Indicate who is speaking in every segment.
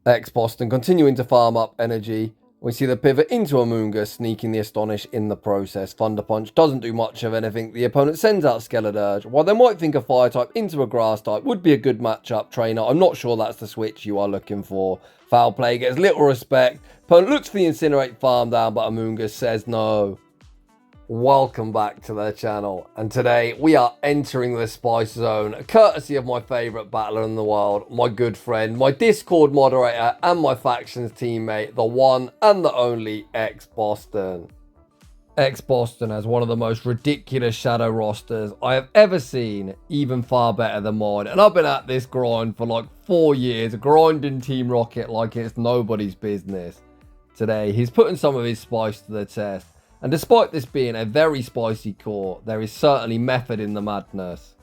Speaker 1: Xboston continuing to farm up energy. We see the pivot into Amoonguss, sneaking the Astonish in the process. Thunder Punch doesn't do much of anything. The opponent sends out Skeledirge. While they might think a Fire type into a Grass type would be a good matchup, trainer, I'm not sure that's the switch you are looking for. Foul play gets little respect. Opponent looks for the Incinerate farm down, but Amoonguss says no. Welcome back to the channel, and today we are entering the Spice Zone, courtesy of my favourite battler in the world, my good friend, my Discord moderator, and my factions teammate, the one and the only Xboston. Xboston has one of the most ridiculous shadow rosters I have ever seen, even far better than mine, and I've been at this grind for like 4 years, grinding Team Rocket like it's nobody's business. Today, he's putting some of his spice to the test. And despite this being a very spicy core, there is certainly method in the madness.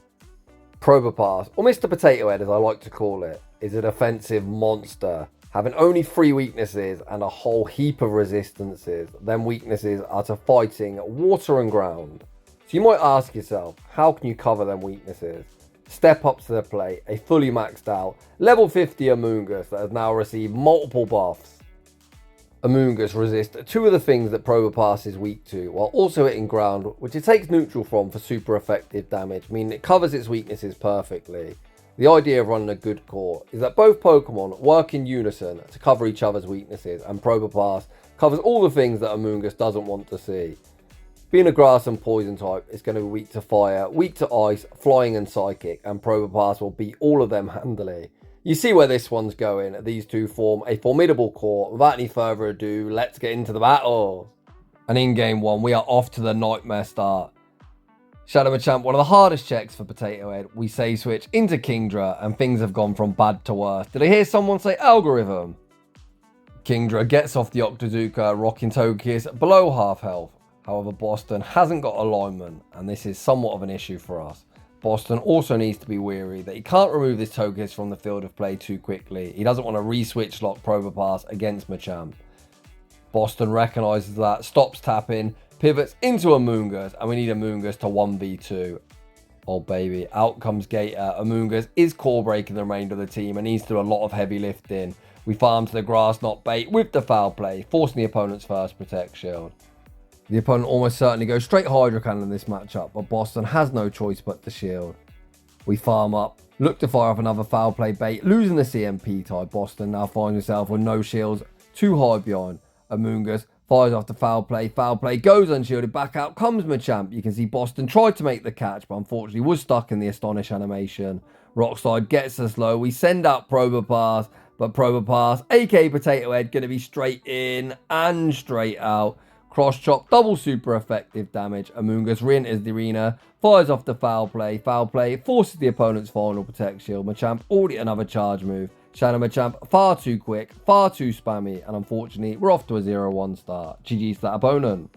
Speaker 1: Probopass, or Mr. Potato Head as I like to call it, is a defensive monster, having only 3 weaknesses and a whole heap of resistances. Them weaknesses are to fighting, water and ground. So you might ask yourself, how can you cover them weaknesses? Step up to the plate, a fully maxed out, level 50 Amoonguss that has now received multiple buffs. Amoonguss resists 2 of the things that Probopass is weak to, while also hitting ground, which it takes neutral from for super effective damage, meaning it covers its weaknesses perfectly. The idea of running a good core is that both Pokemon work in unison to cover each other's weaknesses, and Probopass covers all the things that Amoonguss doesn't want to see. Being a grass and poison type, it's going to be weak to fire, weak to ice, flying and psychic, and Probopass will beat all of them handily. You see where this one's going. These two form a formidable core. Without any further ado, let's get into the battle. And in game 1, we are off to the nightmare start. Shadow Machamp, one of the hardest checks for Potato Head. We say switch into Kingdra, and things have gone from bad to worse. Did I hear someone say algorithm? Kingdra gets off the Octazooka, rocking Togekiss below half health. However, Boston hasn't got alignment, and this is somewhat of an issue for us. Boston also needs to be wary that he can't remove this Togekiss from the field of play too quickly. He doesn't want to re-switch lock Probopass against Machamp. Boston recognises that, stops tapping, pivots into Amoonguss, and we need Amoonguss to 1v2. Oh baby, out comes Gator. Amoonguss is core breaking the remainder of the team and needs to do a lot of heavy lifting. We farm to the grass, not bait, with the foul play, forcing the opponent's first Protect Shield. The opponent almost certainly goes straight Hydro Cannon in this matchup, but Boston has no choice but to shield. We farm up, look to fire off another foul play bait, losing the CMP type. Boston now finds himself with no shields, too high behind. Amoonguss fires off the foul play goes unshielded, back out comes Machamp. You can see Boston tried to make the catch, but unfortunately was stuck in the Astonish animation. Rockslide gets us low, we send out Probopass, but Probopass, aka Potato Head, going to be straight in and straight out. Cross chop, double super effective damage. Amoonguss re-enters the arena, fires off the foul play, forces the opponent's final Protect Shield. Machamp already another charge move. Shadow Machamp far too quick, far too spammy, and unfortunately we're off to a 0-1 start. GG's to that opponent.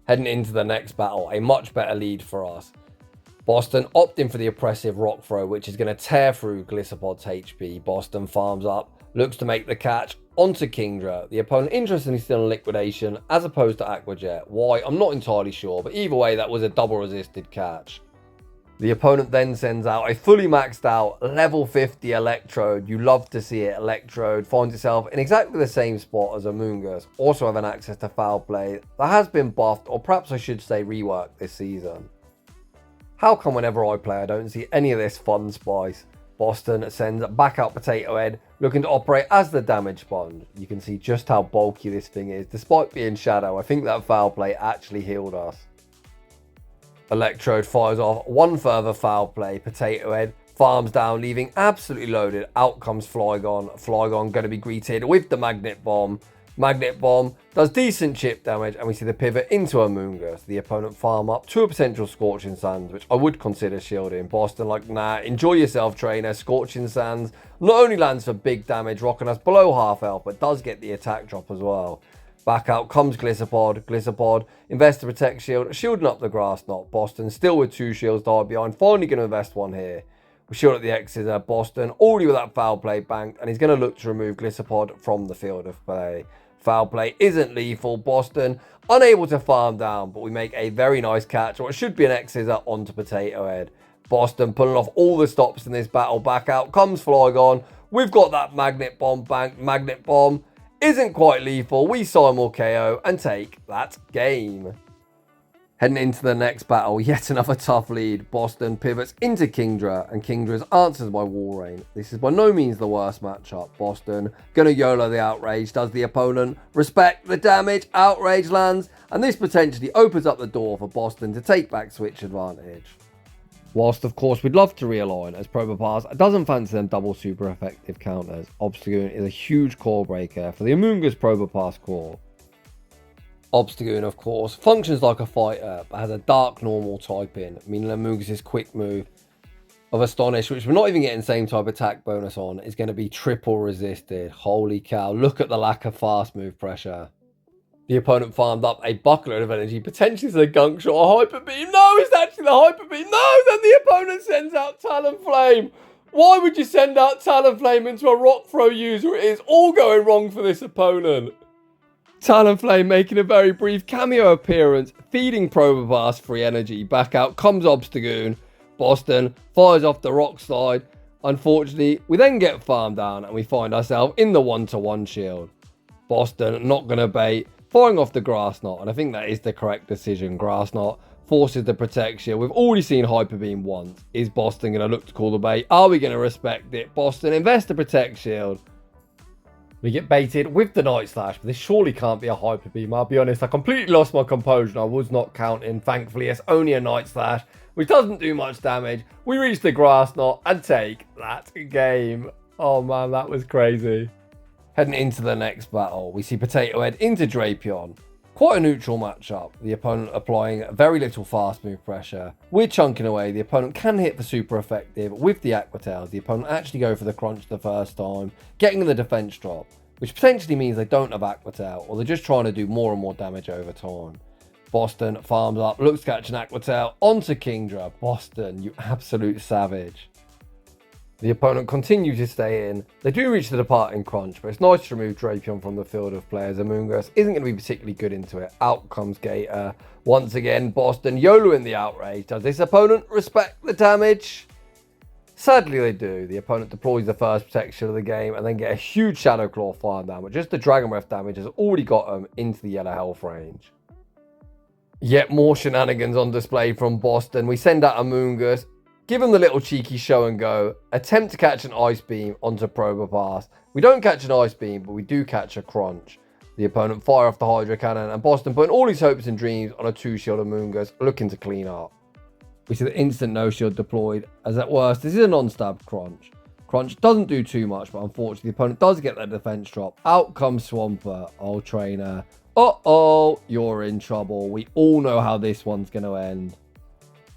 Speaker 1: Heading into the next battle, a much better lead for us. Boston opting for the oppressive Rock Throw, which is going to tear through Glissapod's HP. Boston farms up, looks to make the catch onto Kingdra. The opponent interestingly still in liquidation as opposed to Aqua Jet. Why? I'm not entirely sure, but either way that was a double resisted catch. The opponent then sends out a fully maxed out level 50 Electrode. You love to see it. Electrode finds itself in exactly the same spot as Amoonguss, also having access to foul play that has been buffed, or perhaps I should say reworked this season. How come whenever I play I don't see any of this fun spice? Boston sends back out Potato Head, looking to operate as the damage sponge. You can see just how bulky this thing is. Despite being shadow, I think that foul play actually healed us. Electrode fires off one further foul play. Potato Head farms down, leaving absolutely loaded. Out comes Flygon. Flygon going to be greeted with the Magnet Bomb. Magnet Bomb does decent chip damage, and we see the pivot into Amoonguss. The opponent farm up to a potential Scorching Sands, which I would consider shielding. Boston like, nah, enjoy yourself, trainer. Scorching Sands not only lands for big damage, rocking us below half health, but does get the attack drop as well. Back out comes Glissapod. Glissapod invests to Protect Shield, shielding up the grass knot. Boston still with 2 shields died behind, finally going to invest one here. We shield at the X's at Boston, already with that foul play banked, and he's going to look to remove Glissapod from the field of play. Foul play isn't lethal. Boston unable to farm down, but we make a very nice catch, or it should be an X-Scissor onto Potato Head. Boston pulling off all the stops in this battle. Back out comes Flygon, We've got that Magnet Bomb bank. Magnet Bomb isn't quite lethal. We Simul KO and take that game. Heading into the next battle, yet another tough lead. Boston pivots into Kingdra, and Kingdra's answers by Wall Rain. This is by no means the worst matchup. Boston gonna YOLO the outrage. Does the opponent respect the damage? Outrage lands, and this potentially opens up the door for Boston to take back switch advantage. Whilst of course we'd love to realign, as Probopass doesn't fancy them double super effective counters. Obstagoon is a huge core breaker for the Amoonguss Probopass core. Obstagoon, of course, functions like a fighter, but has a dark normal type in, meaning Amoonguss's quick move of Astonish, which we're not even getting same type attack bonus on, is going to be triple resisted. Holy cow, look at the lack of fast move pressure. The opponent farmed up a buckload of energy, potentially to the gunk shot or hyper beam. No, it's actually the hyper beam. No, then the opponent sends out Talonflame. Why would you send out Talonflame into a rock throw user? It is all going wrong for this opponent. Talonflame making a very brief cameo appearance, feeding Probopass free energy. Back out comes Obstagoon. Boston fires off the rock slide. Unfortunately, we then get farmed down and we find ourselves in the 1-to-1 shield. Boston not going to bait, firing off the Grass Knot, and I think that is the correct decision. Grass Knot forces the Protect Shield. We've already seen Hyper Beam once. Is Boston going to look to call the bait? Are we going to respect it? Boston invest the Protect Shield. We get baited with the Night Slash, but this surely can't be a Hyper Beam. I'll be honest, I completely lost my composure and I was not counting. Thankfully, it's only a Night Slash, which doesn't do much damage. We reach the Grass Knot and take that game. Oh man, that was crazy. Heading into the next battle, we see Potato Head into Drapion. Quite a neutral matchup. The opponent applying very little fast move pressure. We're chunking away. The opponent can hit for super effective with the Aqua Tails. The opponent actually go for the crunch the first time, getting the defense drop, which potentially means they don't have Aqua Tail, or they're just trying to do more and more damage over time. Boston farms up, looks to catch an Aqua Tail onto Kingdra. Boston, you absolute savage. The opponent continues to stay in. They do reach the departing crunch, but it's nice to remove Drapion from the field of players. Amoonguss isn't going to be particularly good into it. Out comes Gator. Once again, Boston YOLO in the outrage. Does this opponent respect the damage? Sadly, they do. The opponent deploys the first protection of the game and then get a huge Shadow Claw farm down, but just the Dragon Breath damage has already got them into the yellow health range. Yet more shenanigans on display from Boston. We send out Amoonguss. Give him the little cheeky show and go. Attempt to catch an Ice Beam onto Probopass. We don't catch an Ice Beam, but we do catch a crunch. The opponent fire off the Hydro Cannon, and Boston putting all his hopes and dreams on a 2-shield Amoonguss, looking to clean up. We see the instant no-shield deployed, as at worst, this is a non-stab crunch. Crunch doesn't do too much, but unfortunately the opponent does get that defense drop. Out comes Swampert, old trainer. Uh-oh, you're in trouble. We all know how this one's going to end.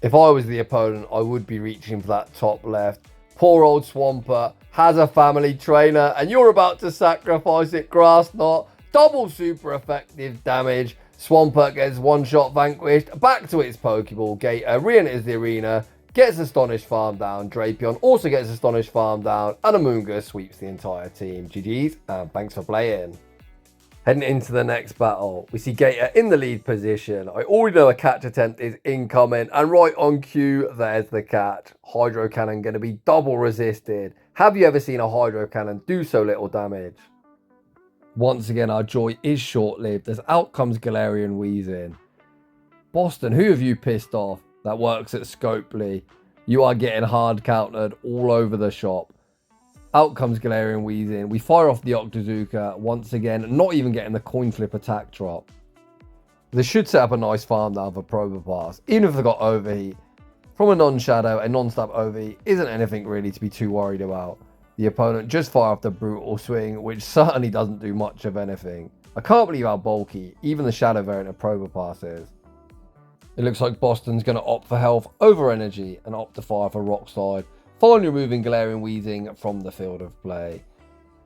Speaker 1: If I was the opponent, I would be reaching for that top left. Poor old Swampert has a family trainer, and you're about to sacrifice it. Grass Knot, double super effective damage. Swampert gets one-shot vanquished. Back to its Pokeball. Gator re-enters the arena, gets Astonished farm down. Drapion also gets Astonished farm down, and Amoonguss sweeps the entire team. GG's, and thanks for playing. Heading into the next battle, we see Gator in the lead position. I already know a catch attempt is incoming, and right on cue, there's the catch. Hydro Cannon going to be double resisted. Have you ever seen a Hydro Cannon do so little damage? Once again, our joy is short-lived as out comes Galarian Weezing. Boston, who have you pissed off? That works at Scopely. You are getting hard countered all over the shop. Out comes Galarian Weezing. We fire off the Octazooka once again, not even getting the coin flip attack drop. This should set up a nice farm down for Probopass, even if they got Overheat. From a non-shadow, a non-stab Overheat isn't anything really to be too worried about. The opponent just fire off the Brutal Swing, which certainly doesn't do much of anything. I can't believe how bulky even the shadow variant of Probopass is. It looks like Boston's going to opt for health over energy and opt to fire for Rock Slide, finally removing Galarian Weezing from the field of play.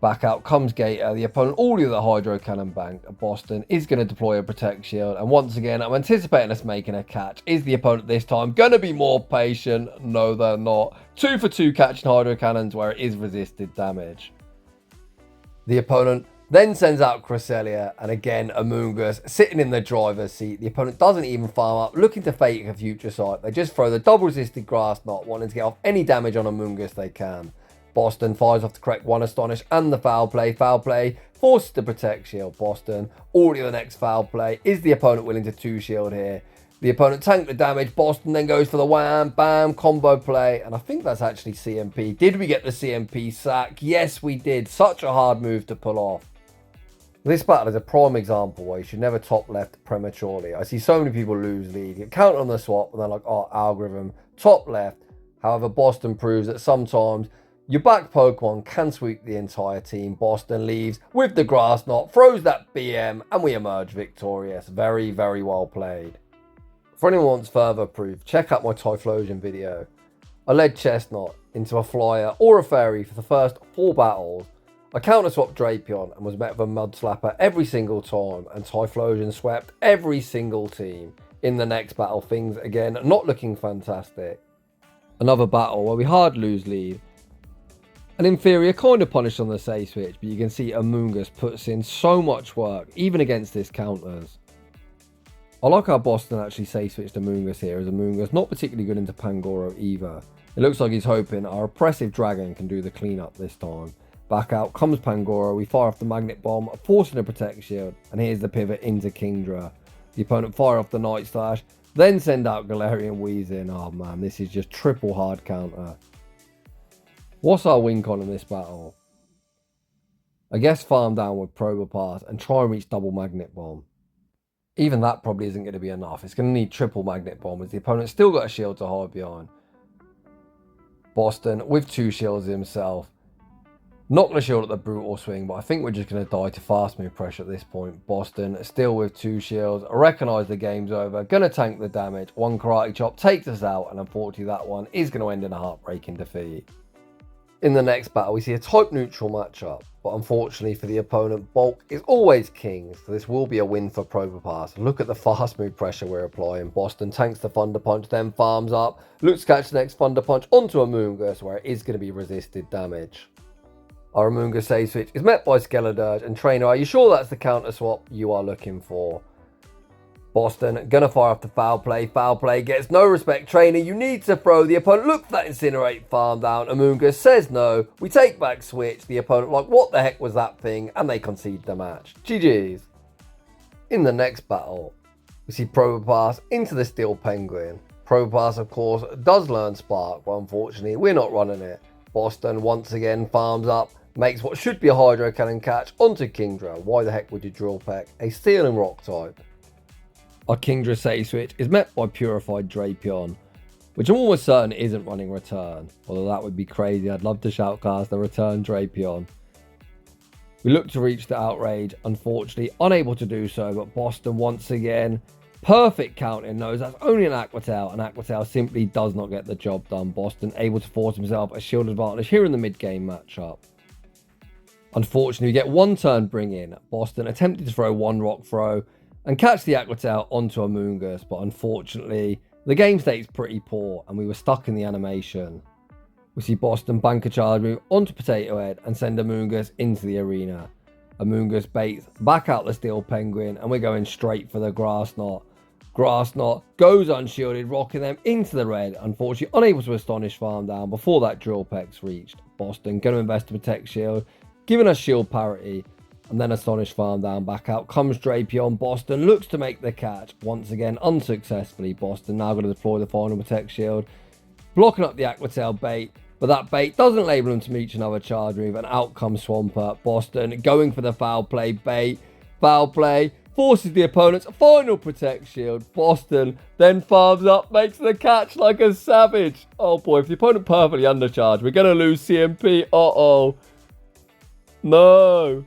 Speaker 1: Back out comes Gator. The opponent already with a Hydro Cannon bank. Boston is going to deploy a Protect Shield, and once again I'm anticipating us making a catch. Is the opponent this time going to be more patient? No, they're not. 2 for 2 catching Hydro Cannons where it is resisted damage. The opponent then sends out Cresselia, and again Amoonguss sitting in the driver's seat. The opponent doesn't even farm up, looking to fake a future sight. They just throw the double resisted Grass Knot, wanting to get off any damage on Amoonguss they can. Boston fires off the correct one, Astonish, and the foul play. Foul play forces the protect shield. Boston already the next foul play. Is the opponent willing to 2-shield here? The opponent tanked the damage. Boston then goes for the wham, bam, combo play. And I think that's actually CMP. Did we get the CMP sack? Yes, we did. Such a hard move to pull off. This battle is a prime example where you should never top left prematurely. I see so many people lose lead, get counted on the swap, and they're like, oh, algorithm, top left. However, Boston proves that sometimes your back Pokemon can sweep the entire team. Boston leaves with the grass knot, throws that BM, and we emerge victorious. Very, very well played. For anyone who wants further proof, check out my Typhlosion video. I led Chestnut into a flyer or a fairy for the first 4 battles. I counter-swapped Drapion and was met with a Mud Slapper every single time, and Typhlosion swept every single team. In the next battle, things again not looking fantastic. Another battle where we hard lose lead. An inferior kind of punished on the safe switch, but you can see Amoonguss puts in so much work, even against his counters. I like how Boston actually safe switched Amoonguss here, as Amoonguss not particularly good into Pangoro either. It looks like he's hoping our oppressive dragon can do the cleanup this time. Back out comes Pangoro, we fire off the Magnet Bomb, forcing a Protect Shield, and here's the pivot into Kingdra. The opponent fire off the Night Slash, then send out Galarian Weezing. Oh man, this is just triple hard counter. What's our win con in this battle? I guess farm down with Probopass and try and reach double Magnet Bomb. Even that probably isn't going to be enough. It's going to need triple Magnet Bomb, as the opponent's still got a shield to hide behind. Boston with 2 shields himself. Not going to shield at the brutal swing, but I think we're just going to die to fast move pressure at this point. Boston still with 2 shields. I recognise the game's over. Going to tank the damage. 1 Karate Chop takes us out, and unfortunately that one is going to end in a heartbreaking defeat. In the next battle, we see a type neutral matchup, but unfortunately for the opponent, Bulk is always king, so this will be a win for Probopass. Look at the fast move pressure we're applying. Boston tanks the Thunder Punch, then farms up, looks to catch the next Thunder Punch onto Amoonguss, where it is going to be resisted damage. Our Amoonguss save switch is met by Skeledirge, and Trainer, are you sure that's the counter swap you are looking for? Boston gonna fire off the foul play. Foul play gets no respect. Trainer, you need to throw. The opponent looks for that Incinerate farm down. Amoonguss says no. We take back switch. The opponent like, what the heck was that thing? And they concede the match. GG's. In the next battle, we see Probopass into the Steel Penguin. Probopass, of course, does learn Spark, but unfortunately we're not running it. Boston once again farms up, makes what should be a Hydro Cannon catch onto Kingdra. Why the heck would you Drill Peck a Steel and Rock type? Our Kingdra save switch is met by Purified Drapion, which I'm almost certain isn't running Return, although that would be crazy. I'd love to shoutcast the Return Drapion. We look to reach the Outrage, unfortunately unable to do so, but Boston once again, perfect counting, knows that's only an Aqua Tail, and Aqua Tail simply does not get the job done. Boston able to force himself a shield advantage here in the mid-game matchup. Unfortunately, we get 1 turn bring in. Boston attempted to throw 1 Rock Throw and catch the Aqua Tail onto Amoonguss, but unfortunately the game state's pretty poor and we were stuck in the animation. We see Boston bank a charge move onto Potato Head and send Amoonguss into the arena. Amoonguss baits back out the Steel Penguin, and we're going straight for the Grass Knot. Grass Knot goes unshielded, rocking them into the red. Unfortunately unable to Astonish farm down before that Drill Peck's reached. Boston going to invest to Protect Shield, giving us shield parity, and then Astonish farm down. Back out comes Drapion. Boston looks to make the catch, once again unsuccessfully. Boston now going to deploy the final Protect Shield, blocking up the Aqua Tail bait, but that bait doesn't enable him to reach another charge move, and out comes Swampert. Boston going for the foul play bait. Foul play forces the opponent's final Protect Shield. Boston then farms up, makes the catch like a savage. Oh boy, if the opponent perfectly undercharged, we're going to lose CMP. Uh-oh. No.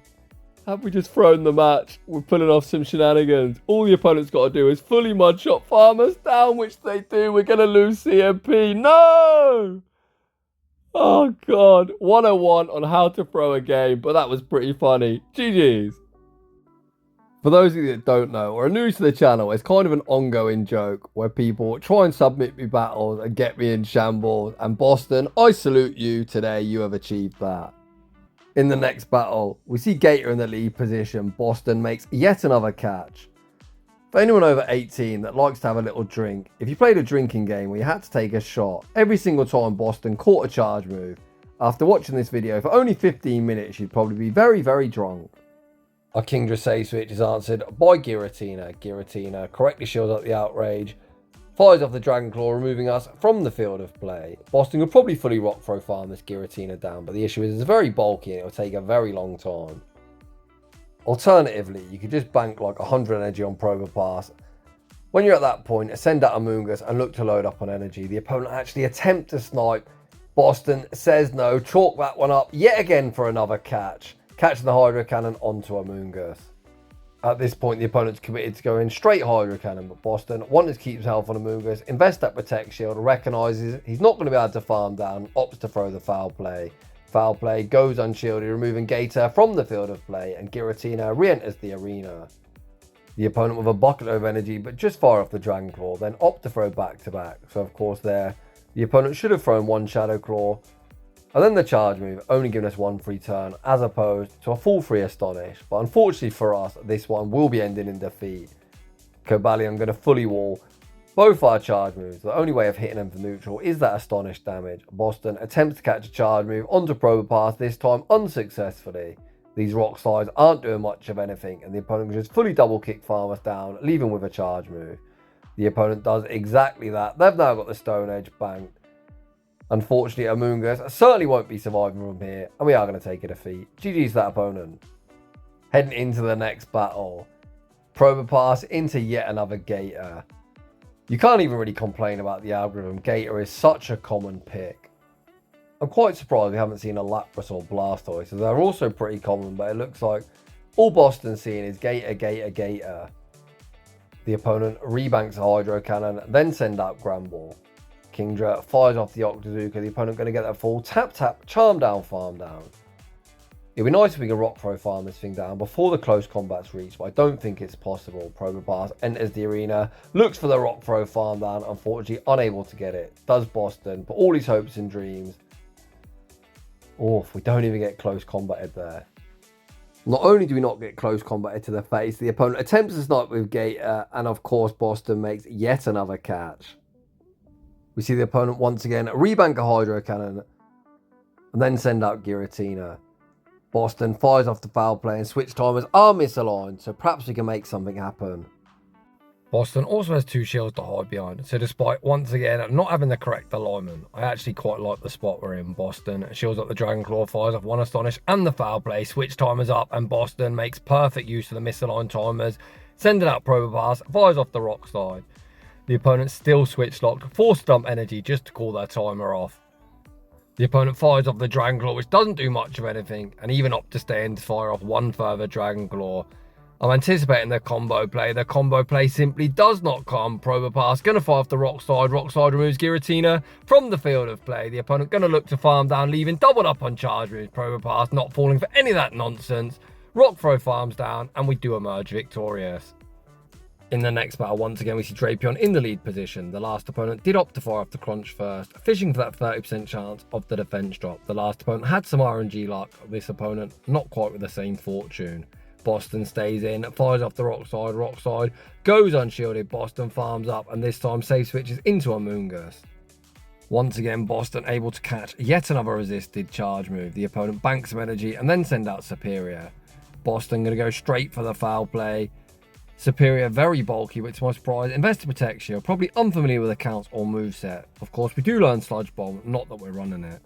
Speaker 1: Have we just thrown the match? We're pulling off some shenanigans. All the opponent's got to do is fully mud shot farm us down, which they do. We're going to lose CMP. No! Oh, God. 101 on how to throw a game, but that was pretty funny. GG's. For those of you that don't know or are new to the channel, it's kind of an ongoing joke where people try and submit me battles and get me in shambles. And Boston, I salute you. Today you have achieved that. In the next battle, we see Gator in the lead position. Boston makes yet another catch. For anyone over 18 that likes to have a little drink, if you played a drinking game where you had to take a shot, every single time Boston caught a charge move, After watching this video for only 15 minutes, you'd probably be very, very drunk. Our Kingdra save switch is answered by Giratina. Giratina correctly shields up the outrage, fires off the Dragon Claw, removing us from the field of play. Boston will probably fully rock throw farm this Giratina down, but the issue is it's very bulky and it will take a very long time. Alternatively, you could just bank like 100 energy on Probopass. When you're at that point, send out Amoonguss and look to load up on energy. The opponent actually attempts to snipe. Boston says no, chalk that one up yet again for another catch. Catching the Hydro Cannon onto Amoonguss. At this point, the opponent's committed to going straight Hydro Cannon, but Boston wanted to keep his health on Amoonguss, invest that Protect Shield, recognises he's not going to be able to farm down, opts to throw the foul play. Foul play goes unshielded, removing Gator from the field of play, and Giratina re-enters the arena. The opponent with a bucket of energy, but just fire off the Dragon Claw, then opt to throw back to back. So of course there, the opponent should have thrown one Shadow Claw, and then the charge move, only giving us one free turn, as opposed to a full free Astonish. But unfortunately for us, this one will be ending in defeat. Cobalion going to fully wall both our charge moves. The only way of hitting them for neutral is that Astonish damage. Boston attempts to catch a charge move onto Probopass, this time unsuccessfully. These rock slides aren't doing much of anything, and the opponent can just fully double kick farm us down, leaving with a charge move. The opponent does exactly that. They've now got the Stone Edge banked. Unfortunately, Amoonguss certainly won't be surviving from here, and we are going to take a defeat. GG's that opponent. Heading into the next battle. Probopass into yet another Gator. You can't even really complain about the algorithm. Gator is such a common pick. I'm quite surprised we haven't seen a Lapras or Blastoise, so they're also pretty common, but it looks like all Boston's seeing is Gator, Gator, Gator. The opponent rebanks a Hydro Cannon, then send out Granbull. Kingdra fires off the Octazooka, the opponent going to get that full tap tap, charm down, farm down. It'd be nice if we could rock throw farm this thing down before the close combat's reached, but I don't think it's possible. Probopass enters the arena, looks for the rock throw farm down, unfortunately unable to get it. Does Boston, but all his hopes and dreams. Oh, we don't even get close combated there. Not only do we not get close combated to the face, the opponent attempts to snipe with Gator, and of course Boston makes yet another catch. We see the opponent once again rebank a Hydro Cannon, and then send out Giratina. Boston fires off the foul play and switch timers are misaligned, so perhaps we can make something happen.
Speaker 2: Boston also has two shields to hide behind, so despite once again not having the correct alignment, I actually quite like the spot we're in. Boston shields up the Dragon Claw, fires off one Astonish and the foul play, switch timers up, and Boston makes perfect use of the misaligned timers, sending out Probopass, fires off the rock slide. The opponent still switch locked, force dump energy just to call their timer off. The opponent fires off the Dragon Claw, which doesn't do much of anything, and even opt to stay in to fire off one further Dragon Claw. I'm anticipating the combo play. The combo play simply does not come. Probopass going to fire off the rock slide. Rock slide removes Giratina from the field of play. The opponent going to look to farm down, leaving doubled up on charge moves. Probopass not falling for any of that nonsense. Rock throw farms down, and we do emerge victorious. In the next battle, once again, we see Drapion in the lead position. The last opponent did opt to fire off the crunch first, fishing for that 30% chance of the defense drop. The last opponent had some RNG luck. This opponent, not quite with the same fortune. Boston stays in, fires off the rock side, goes unshielded. Boston farms up, and this time save switches into Amoonguss. Once again, Boston able to catch yet another resisted charge move. The opponent banks some energy and then send out Superior. Boston going to go straight for the foul play. Superior, very bulky, but to my surprise, investor Protect Shield, probably unfamiliar with accounts or moveset. Of course, we do learn Sludge Bomb, not that we're running it.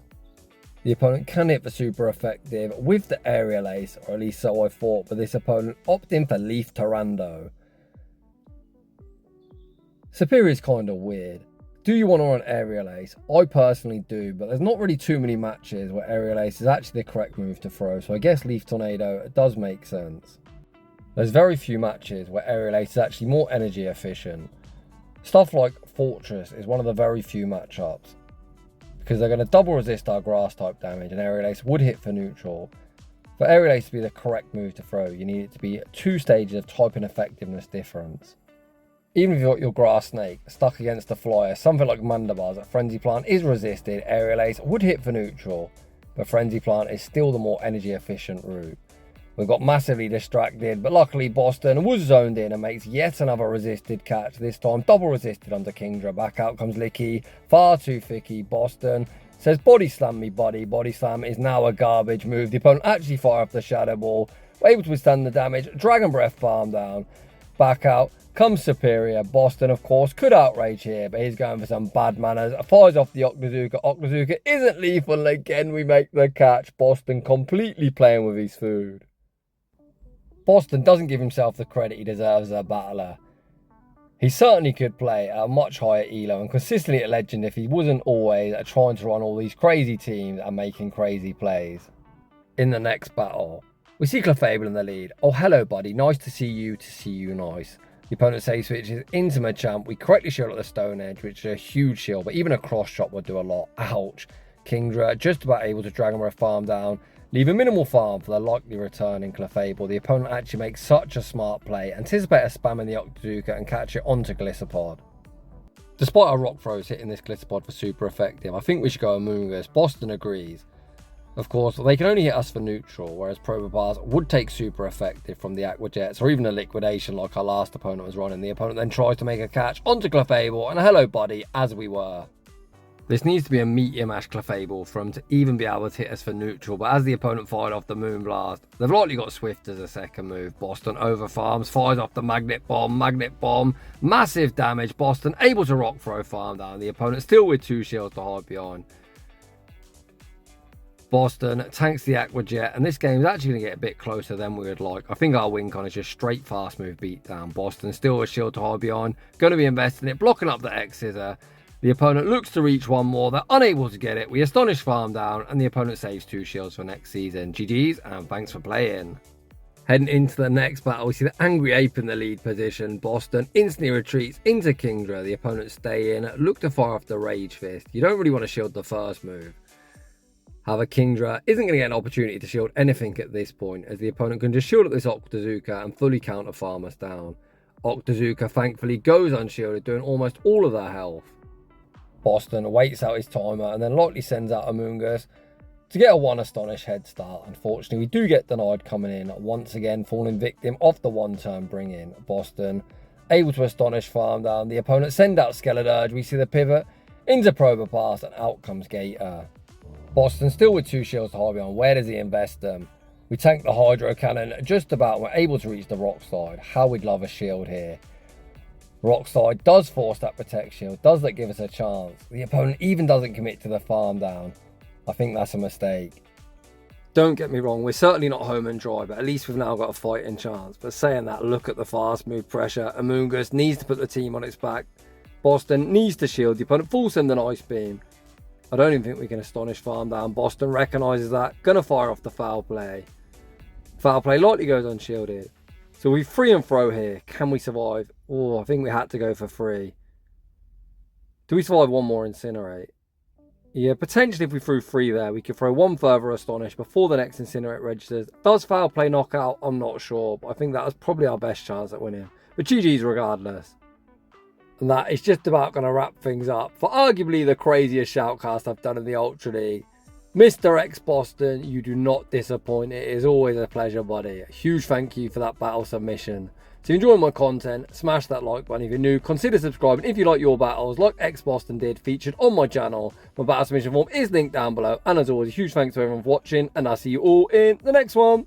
Speaker 2: The opponent can hit the super effective with the Aerial Ace, or at least so I thought, but this opponent opting for Leaf Tyrando. Superior is kind of weird. Do you want to run Aerial Ace? I personally do, but there's not really too many matches where Aerial Ace is actually the correct move to throw, so I guess Leaf Tornado does make sense. There's very few matches where Aerial Ace is actually more energy efficient. Stuff like Fortress is one of the very few matchups, because they're going to double resist our grass type damage, and Aerial Ace would hit for neutral. For Aerial Ace to be the correct move to throw, you need it to be 2 stages of type and effectiveness difference. Even if you've got your Grass Snake stuck against a flyer, something like Mandibars, a Frenzy Plant is resisted, Aerial Ace would hit for neutral, but Frenzy Plant is still the more energy efficient route. We got massively distracted, but luckily Boston was zoned in and makes yet another resisted catch, this time double resisted under Kingdra. Back out comes Licky, far too thicky. Boston Says body slam me buddy. Body slam is now a garbage move. The opponent actually fire off the shadow ball. We're able to withstand the damage. Dragon breath palm down. Back out. Comes superior. Boston, of course, could outrage here, but he's going for some bad manners. Fires off the Octazooka. Octazooka isn't lethal. Again, we make the catch. Boston completely playing with his food. Boston doesn't give himself the credit he deserves as a battler. He certainly could play at a much higher elo and consistently at legend if he wasn't always trying to run all these crazy teams and making crazy plays. In the next battle, we see Clefable in the lead. Oh, hello, buddy. Nice to see you nice. The opponent save switches into Machamp. We correctly shield at the Stone Edge, which is a huge shield, but even a cross chop would do a lot. Ouch. Kingdra just about able to Dragon Breath farm down, leave a minimal farm for the likely return in Clefable. The opponent actually makes such a smart play, anticipate a spam in the Octazooka and catch it onto Gliscopod. Despite our rock throws hitting this Gliscopod for super effective, I think we should go Amoonguss. Boston agrees. Of course, they can only hit us for neutral, whereas Probopass would take super effective from the Aqua Jets or even a liquidation like our last opponent was running. The opponent then tries to make a catch onto Clefable, and hello buddy, as we were. This needs to be a Meteor Mash Clefable for him to even be able to hit us for neutral, but as the opponent fired off the Moonblast, they've likely got Swift as a second move. Boston over farms, fires off the Magnet Bomb, massive damage. Boston able to rock throw farm down. The opponent still with 2 shields to hide behind. Boston tanks the Aqua Jet, and this game is actually going to get a bit closer than we would like. I think our win con is just straight fast move beatdown. Boston still with shield to hide behind, going to be investing it, blocking up the X Scissor. The opponent looks to reach one more, they're unable to get it. We astonish farm down, and the opponent saves 2 shields for next season. GG's, and thanks for playing. Heading into the next battle, we see the Angry Ape in the lead position. Boston instantly retreats into Kingdra. The opponent stay in, look to fire off the Rage Fist. You don't really want to shield the first move. However, Kingdra isn't going to get an opportunity to shield anything at this point, as the opponent can just shield at this Octazooka and fully counter farm us down. Octazooka thankfully goes unshielded, doing almost all of their health. Boston waits out his timer and then likely sends out Amoonguss to get a 1 Astonish head start. Unfortunately, we do get denied coming in, once again falling victim of the 1-turn bring in. Boston able to Astonish farm down. The opponent send out Skeledirge. We see the pivot into Probopass, and out comes Gator. Boston still with 2 shields to hide behind. Where does he invest them? We tank the Hydro Cannon just about, and we're able to reach the Rock Slide. How we'd love a shield here. Rock Slide does force that Protect Shield. Does that give us a chance? The opponent even doesn't commit to the farm down. I think that's a mistake. Don't get me wrong, we're certainly not home and dry, but at least we've now got a fighting chance. But saying that, look at the fast move pressure. Amoonguss needs to put the team on its back. Boston needs to shield. The opponent full send an Ice Beam. I don't even think we can Astonish farm down. Boston recognises that. Gonna fire off the foul play. Foul play likely goes unshielded. So we free and throw here. Can we survive? Oh, I think we had to go for 3. Do we survive one more Incinerate? Yeah, potentially if we threw 3 there, we could throw 1 further Astonish before the next Incinerate registers. Does foul play knock out? I'm not sure, but I think that was probably our best chance at winning. But GG's regardless. And that is just about going to wrap things up for arguably the craziest shoutcast I've done in the Ultra League. Mr. Xboston, you do not disappoint. It is always a pleasure, buddy. A huge thank you for that battle submission. So if you enjoy my content, smash that like button if you're new. Consider subscribing if you like your battles like Xboston did, featured on my channel. My battle submission form is linked down below. And as always, a huge thanks to everyone for watching, and I'll see you all in the next one.